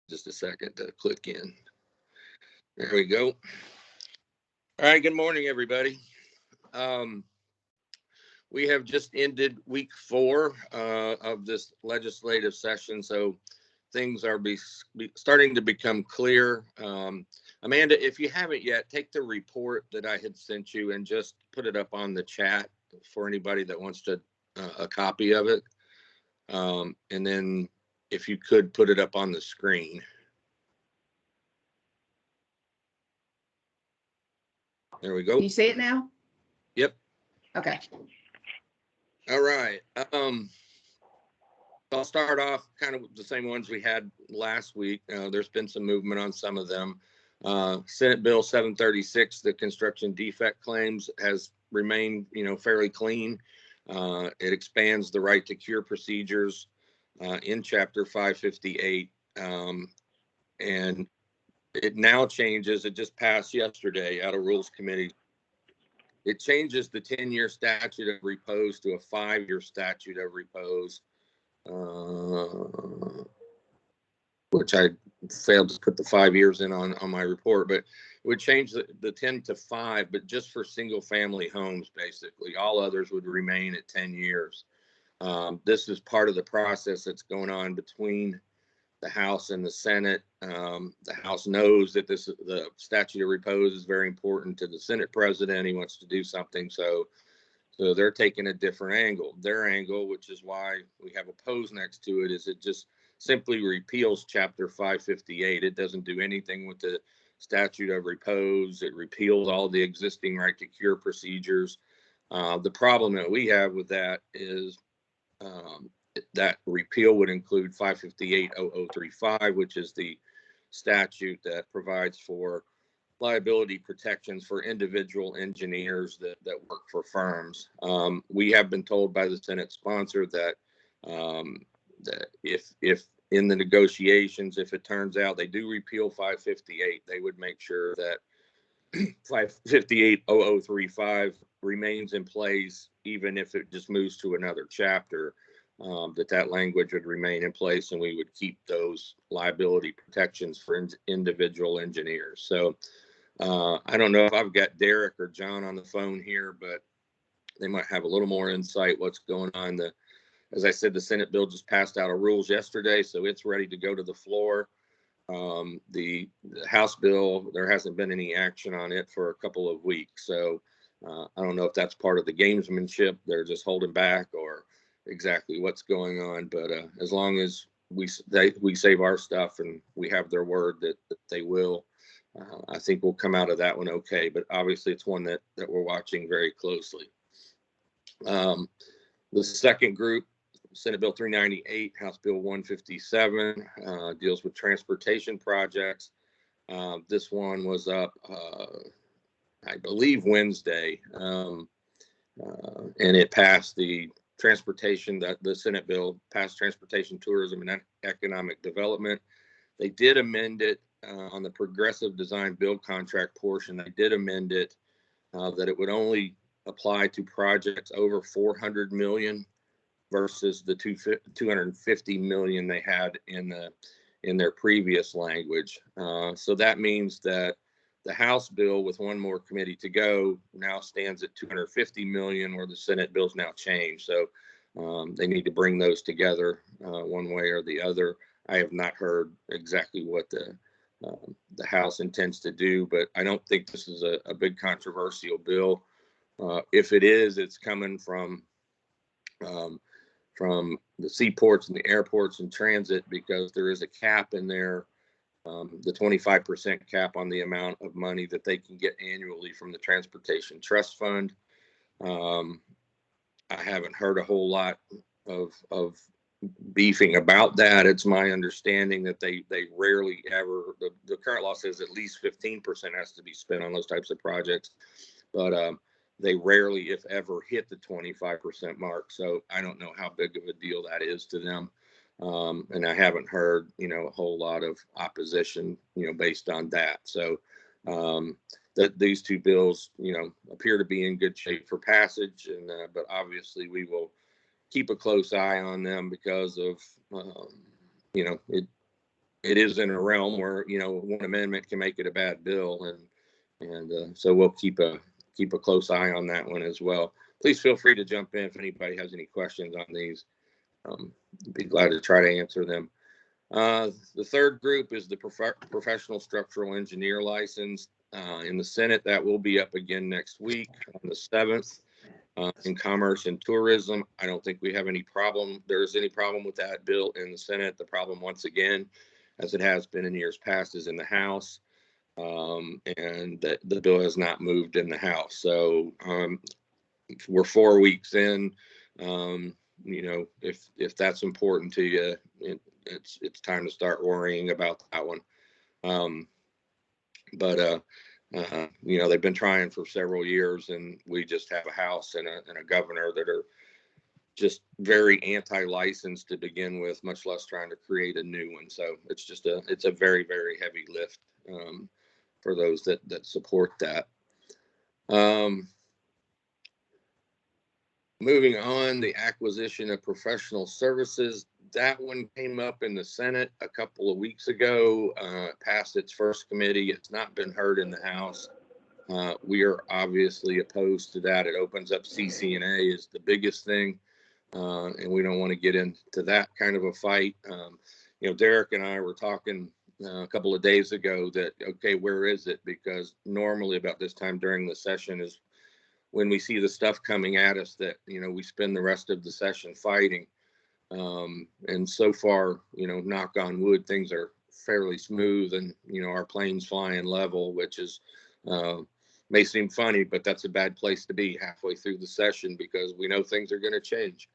just a second to click in. There we go. All right, good morning, everybody. We have just ended week 4 of this legislative session, so things are starting to become clear. Amanda, if you haven't yet, take the report that I had sent you and just put it up on the chat for anybody that wants to a copy of it. And then if you could put it up on the screen. There we go. Can you see it now? Yep. Okay. All right. I'll start off kind of with the same ones we had last week. There's been some movement on some of them. Senate Bill 736, the construction defect claims, has remained, fairly clean. It expands the right to cure procedures in Chapter 558, and it now changes. It just passed yesterday out of Rules Committee. It changes the 10-year statute of repose to a 5-year statute of repose, which I failed to put the 5 years in on my report, but it would change the 10 to 5, but just for single family homes, basically. All others would remain at 10 years. This is part of the process that's going on between the House and the Senate. The House knows that the statute of repose is very important to the Senate president. He wants to do something, so they're taking a different angle. Their angle, which is why we have opposed next to it, is it just simply repeals Chapter 558. It doesn't do anything with the statute of repose. It repeals all the existing right to cure procedures. The problem that we have with that is that repeal would include 558-0035, which is the statute that provides for liability protections for individual engineers that work for firms. We have been told by the Senate sponsor that if in the negotiations, if it turns out they do repeal 558, they would make sure that 558-0035 remains in place, even if it just moves to another chapter. That language would remain in place, and we would keep those liability protections for individual engineers. So I don't know if I've got Derek or John on the phone here, but they might have a little more insight what's going on. As I said, the Senate bill just passed out of rules yesterday, so it's ready to go to the floor. The House bill, there hasn't been any action on it for a couple of weeks. So I don't know if that's part of the gamesmanship. They're just holding back or exactly what's going on. But as long as we save our stuff and we have their word that they will, I think we'll come out of that one okay. But obviously it's one that we're watching very closely. The second group, Senate Bill 398, House Bill 157, deals with transportation projects. This one was up, I believe, Wednesday, and it passed the Senate bill passed Transportation, Tourism, and Economic Development. They did amend it on the progressive design build contract portion. They did amend it that it would only apply to projects over $400 million versus the $250 million they had in their previous language. So that means that the House bill, with one more committee to go, now stands at $250 million, where the Senate bill's now changed. So they need to bring those together one way or the other. I have not heard exactly what the House intends to do, but I don't think this is a big controversial bill. If it is, it's coming from the seaports and the airports and transit, because there is a cap in there, the 25% cap on the amount of money that they can get annually from the Transportation Trust Fund. I haven't heard a whole lot of beefing about that. It's my understanding that they rarely ever, the current law says at least 15% has to be spent on those types of projects, but they rarely, if ever, hit the 25% mark. So I don't know how big of a deal that is to them. And I haven't heard, a whole lot of opposition, based on that. So that these two bills, appear to be in good shape for passage. And but obviously we will keep a close eye on them because of, it is in a realm where, one amendment can make it a bad bill. And so we'll keep a close eye on that one as well. Please feel free to jump in if anybody has any questions on these. Be glad to try to answer them. The third group is the professional structural engineer license. In the Senate, that will be up again next week on the 7th. In commerce and tourism, I don't think we have any problem. There's any problem with that bill in the Senate. The problem, once again, as it has been in years past, is in the House. And the bill has not moved in the House. So we're 4 weeks in. If that's important to you, it's time to start worrying about that one. They've been trying for several years, and we just have a House and a governor that are just very anti-license to begin with, much less trying to create a new one. So it's a very, very heavy lift for those that support that. Moving on, the acquisition of professional services. That one came up in the Senate a couple of weeks ago, passed its first committee. It's not been heard in the House. We are obviously opposed to that. It opens up CCNA is the biggest thing, and we don't want to get into that kind of a fight. Derek and I were talking a couple of days ago that, okay, where is it? Because normally about this time during the session is when we see the stuff coming at us that, we spend the rest of the session fighting. And so far, knock on wood, things are fairly smooth, and, our plane's flying level, which is, may seem funny, but that's a bad place to be halfway through the session because we know things are going to change.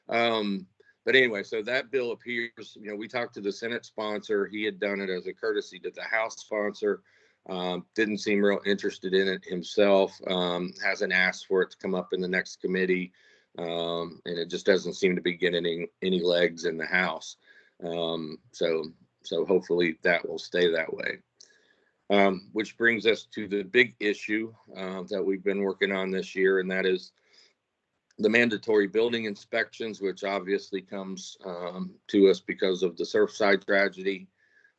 But anyway, so that bill appears, we talked to the Senate sponsor. He had done it as a courtesy to the House sponsor. Didn't seem real interested in it himself. Hasn't asked for it to come up in the next committee. And it just doesn't seem to be getting any legs in the House. So hopefully that will stay that way. Which brings us to the big issue that we've been working on this year, and that is the mandatory building inspections, which obviously comes to us because of the Surfside tragedy.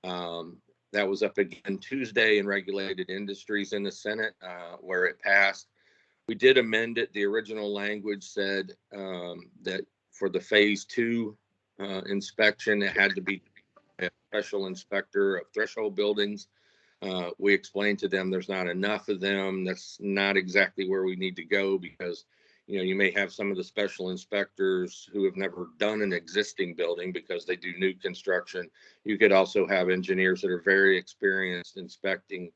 That was up again Tuesday in regulated industries in the Senate, where it passed. We did amend it. The original language said that for the phase 2 inspection, it had to be a special inspector of threshold buildings. We explained to them there's not enough of them. That's not exactly where we need to go because, you may have some of the special inspectors who have never done an existing building because they do new construction. You could also have engineers that are very experienced inspecting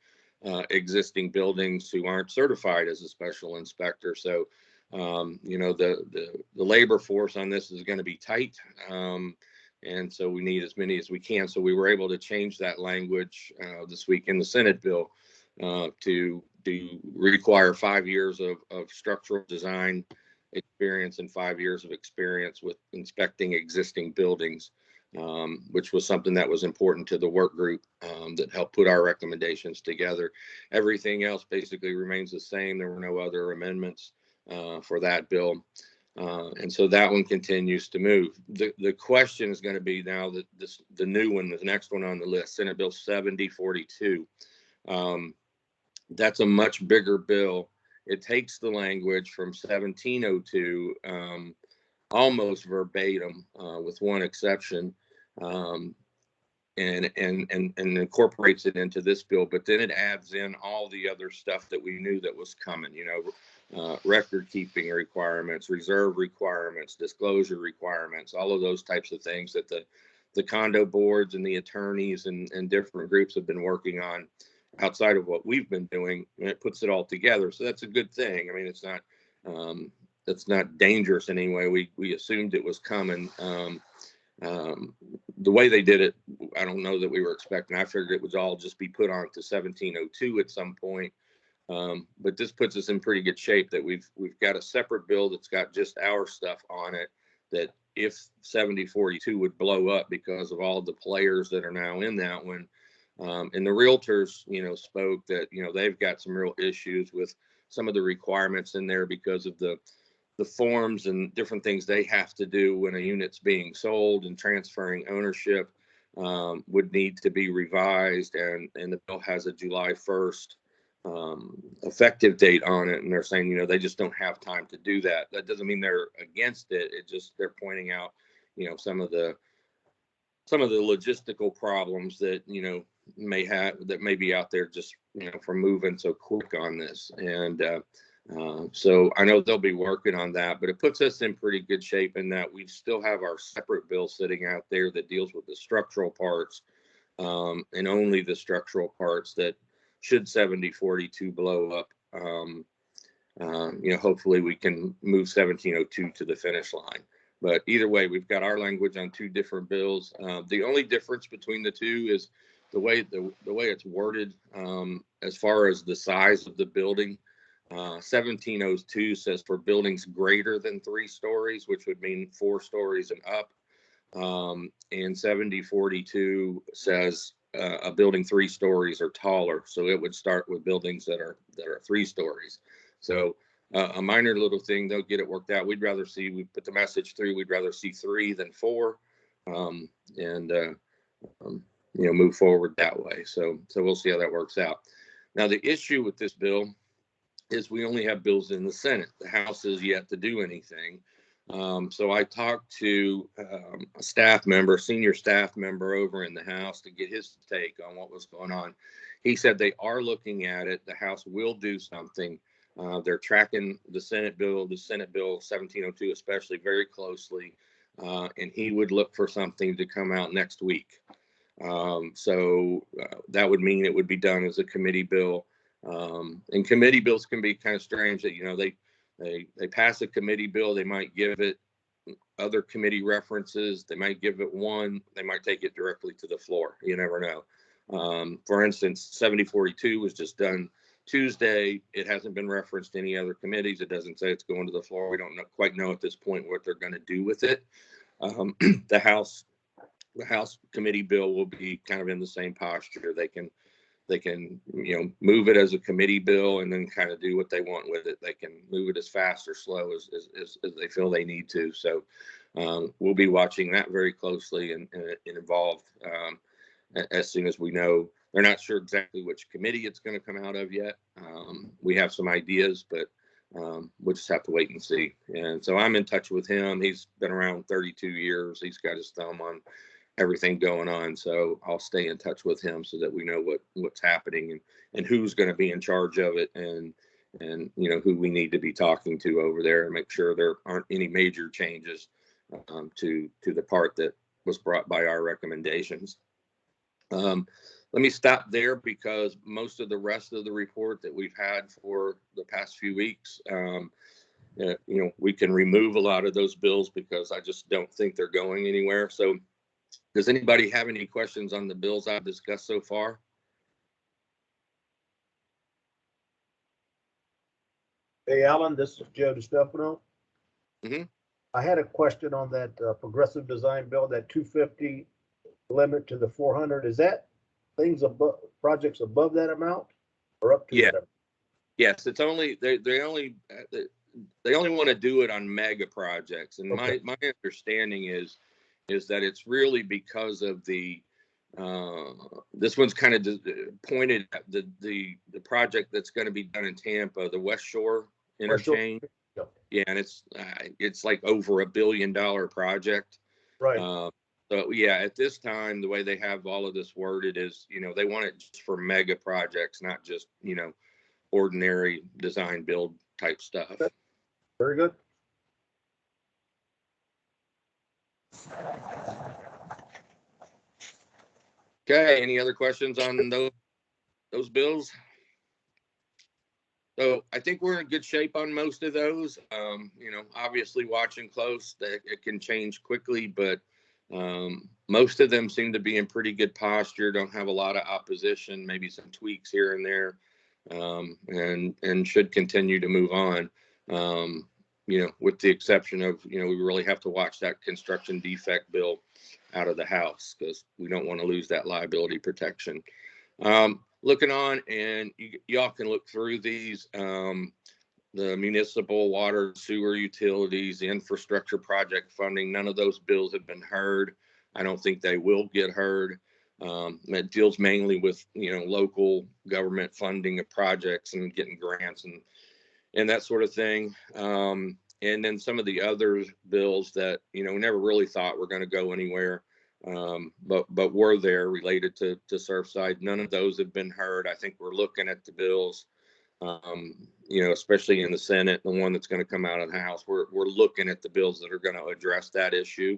existing buildings who aren't certified as a special inspector. So, the labor force on this is going to be tight. And so we need as many as we can. So we were able to change that language this week in the Senate bill to require 5 years of structural design experience and 5 years of experience with inspecting existing buildings, which was something that was important to the work group that helped put our recommendations together. Everything else basically remains the same. There were no other amendments for that bill. And so that one continues to move. The question is going to be now that the new one, the next one on the list, Senate Bill 7042. That's a much bigger bill. It takes the language from 1702 almost verbatim, with one exception, and incorporates it into this bill. But then it adds in all the other stuff that we knew that was coming. Record keeping requirements, reserve requirements, disclosure requirements, all of those types of things that the condo boards and the attorneys and different groups have been working on outside of what we've been doing, and it puts it all together. So that's a good thing. I mean, it's not dangerous in any way. We assumed it was coming. The way they did it, I don't know that we were expecting. I figured it would all just be put on to 1702 at some point. But this puts us in pretty good shape that we've got a separate bill that's got just our stuff on it, that if 7042 would blow up because of all the players that are now in that one. And the realtors, spoke that, they've got some real issues with some of the requirements in there because of the forms and different things they have to do when a unit's being sold and transferring ownership. would need to be revised, and the bill has a July 1st effective date on it, and they're saying, they just don't have time to do that. That doesn't mean they're against it. It just, they're pointing out, some of the logistical problems that, may be out there just, from moving so quick on this. And so I know they'll be working on that, but it puts us in pretty good shape in that we still have our separate bill sitting out there that deals with the structural parts, and only the structural parts that should 7042 blow up. Hopefully we can move 1702 to the finish line. But either way, we've got our language on two different bills. The only difference between the two is the way it's worded, as far as the size of the building. 1702 says for buildings greater than 3 stories, which would mean 4 stories and up. And 7042 says a building 3 stories or taller. So it would start with buildings that are 3 stories. So a minor little thing, they'll get it worked out. We put the message through, we'd rather see 3 than 4, and move forward that way. So we'll see how that works out. Now, the issue with this bill is we only have bills in the Senate. The House is yet to do anything. So I talked to a senior staff member over in the House to get his take on what was going on. He said they are looking at it. The House will do something. They're tracking the Senate bill 1702 especially, very closely, and he would look for something to come out next week. So that would mean it would be done as a committee bill. And committee bills can be kind of strange that, they pass a committee bill, they might give it other committee references, they might give it one, they might take it directly to the floor. You never know. For instance, 7042 was just done Tuesday. It hasn't been referenced to any other committees. It doesn't say it's going to the floor. We don't quite know at this point what they're going to do with it. The House committee bill will be kind of in the same posture. They can move it as a committee bill and then kind of do what they want with it. They can move it as fast or slow as they feel they need to. So we'll be watching that very closely and involved as soon as we know. They're not sure exactly which committee it's going to come out of yet. We have some ideas, but we'll just have to wait and see. And so I'm in touch with him. He's been around 32 years. He's got his thumb on everything going on. So I'll stay in touch with him so that we know what's happening and who's going to be in charge of it, and who we need to be talking to over there, and make sure there aren't any major changes to the part that was brought by our recommendations. Let me stop there because most of the rest of the report that we've had for the past few weeks, we can remove a lot of those bills because I just don't think they're going anywhere. So does anybody have any questions on the bills I've discussed so far? Hey, Alan, this is Joe DiStefano. Mm-hmm. I had a question on that progressive design bill, that 250 limit to the 400. Is that projects above that amount or up to that amount? Yes, it's only they only want to do it on mega projects, and okay. my understanding is that it's really because of the this one's kind of pointed at the project that's going to be done in Tampa, the West Shore interchange. Yeah, and it's like over $1 billion project. Right. So yeah, at this time, the way they have all of this worded is, they want it just for mega projects, not just, ordinary design build type stuff. Very good. Okay, any other questions on those bills? So I think we're in good shape on most of those. Obviously watching close, that it can change quickly, but most of them seem to be in pretty good posture, don't have a lot of opposition, maybe some tweaks here and there, and should continue to move on. With the exception of, we really have to watch that construction defect bill out of the House because we don't want to lose that liability protection. Looking on, and y'all can look through these, the municipal water, sewer utilities, the infrastructure project funding, none of those bills have been heard. I don't think they will get heard. It deals mainly with, local government funding of projects and getting grants and that sort of thing. And then some of the other bills that, we never really thought were going to go anywhere, but were there related to Surfside. None of those have been heard. I think we're looking at the bills, especially in the Senate, the one that's going to come out of the House. We're looking at the bills that are going to address that issue.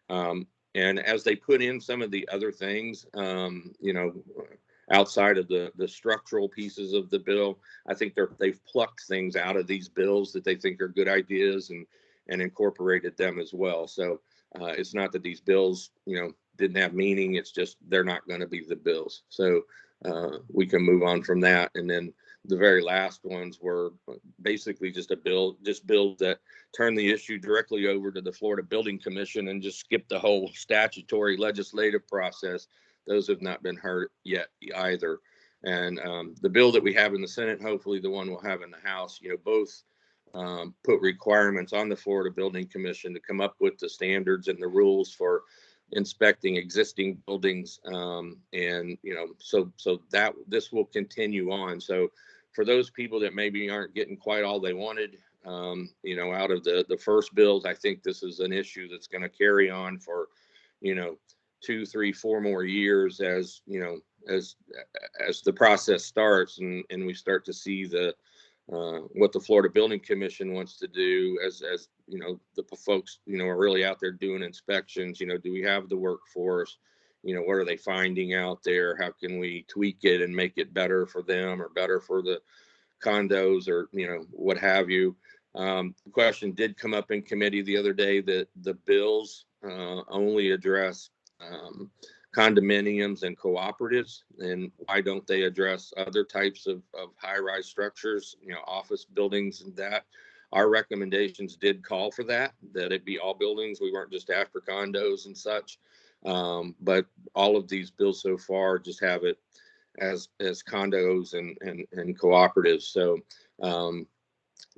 And as they put in some of the other things, outside of the structural pieces of the bill, I think they've plucked things out of these bills that they think are good ideas and incorporated them as well. So it's not that these bills, didn't have meaning. It's just they're not going to be the bills. So we can move on from that. And then the very last ones were basically just bills that turn the issue directly over to the Florida Building Commission and just skip the whole statutory legislative process. Those have not been heard yet either. And the bill that we have in the Senate, hopefully the one we'll have in the House, both put requirements on the Florida Building Commission to come up with the standards and the rules for inspecting existing buildings. And, so that this will continue on. So for those people that maybe aren't getting quite all they wanted, out of the first bills, I think this is an issue that's going to carry on for, 2, 3, 4 more years as the process starts and we start to see what the Florida Building Commission wants to do as the folks, are really out there doing inspections. Do we have the workforce? What are they finding out there? How can we tweak it and make it better for them or better for the condos or, what have you? The question did come up in committee the other day that the bills only address condominiums and cooperatives, and why don't they address other types of high-rise structures, office buildings and that. Our recommendations did call for that it be all buildings. We weren't just after condos and such, but all of these bills so far just have it as condos and cooperatives. So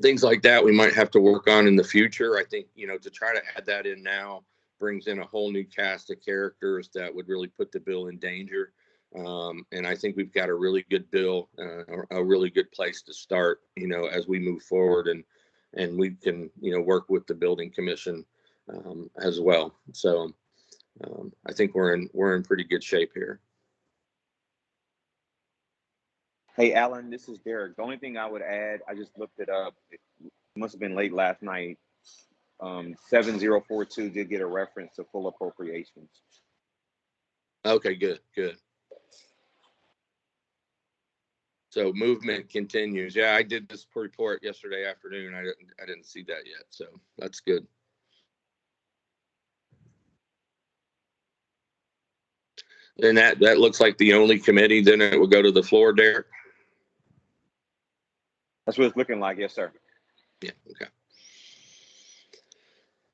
things like that we might have to work on in the future. I think, to try to add that in now brings in a whole new cast of characters that would really put the bill in danger. And I think we've got a really good bill, a really good place to start, as we move forward and we can, work with the building commission as well. So I think we're in pretty good shape here. Hey, Alan, this is Derek. The only thing I would add, I just looked it up. It must have been late last night. 7042 did get a reference to full appropriations. Okay, good. So movement continues. Yeah, I did this report yesterday afternoon. I didn't see that yet, so that's good. And that looks like the only committee. Then it will go to the floor, Derek. That's what it's looking like. Yes, sir. Yeah. Okay.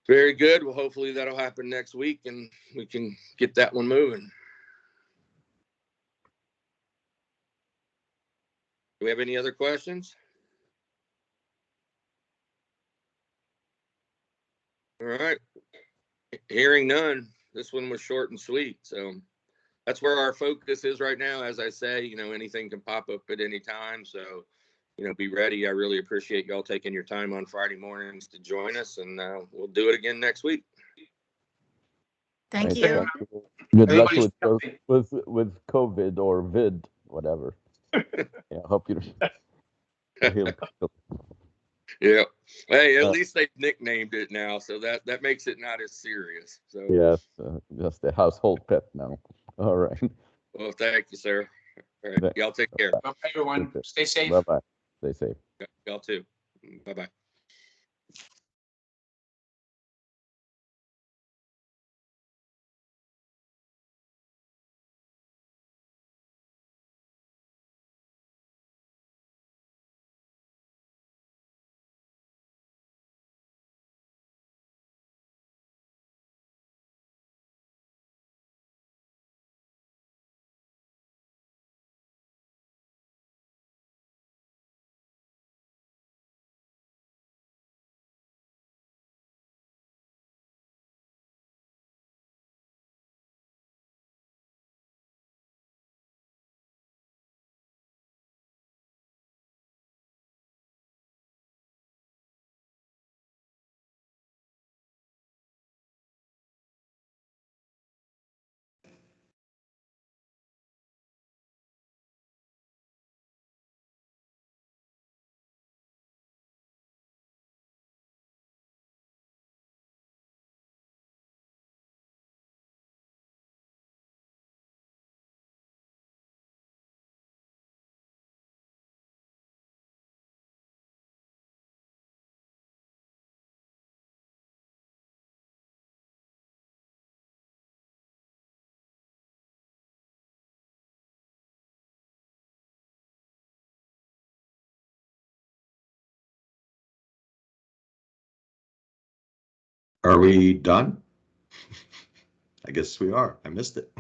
Very good. Well, hopefully that'll happen next week and we can get that one moving. Do we have any other questions? All right. Hearing none. This one was short and sweet. So that's where our focus is right now. As I say, anything can pop up at any time. So, be ready. I really appreciate y'all taking your time on Friday mornings to join us, and we'll do it again next week. Thank you. Good luck with COVID or vid, whatever. Yeah, hope you. Yeah. Hey, at least they've nicknamed it now, so that makes it not as serious. So yes, just a household pet now. All right. Well, thank you, sir. All right, y'all take care. Bye, everyone. Stay safe. Bye-bye. Stay safe. Y'all too. Bye-bye. Are we done? I guess we are. I missed it.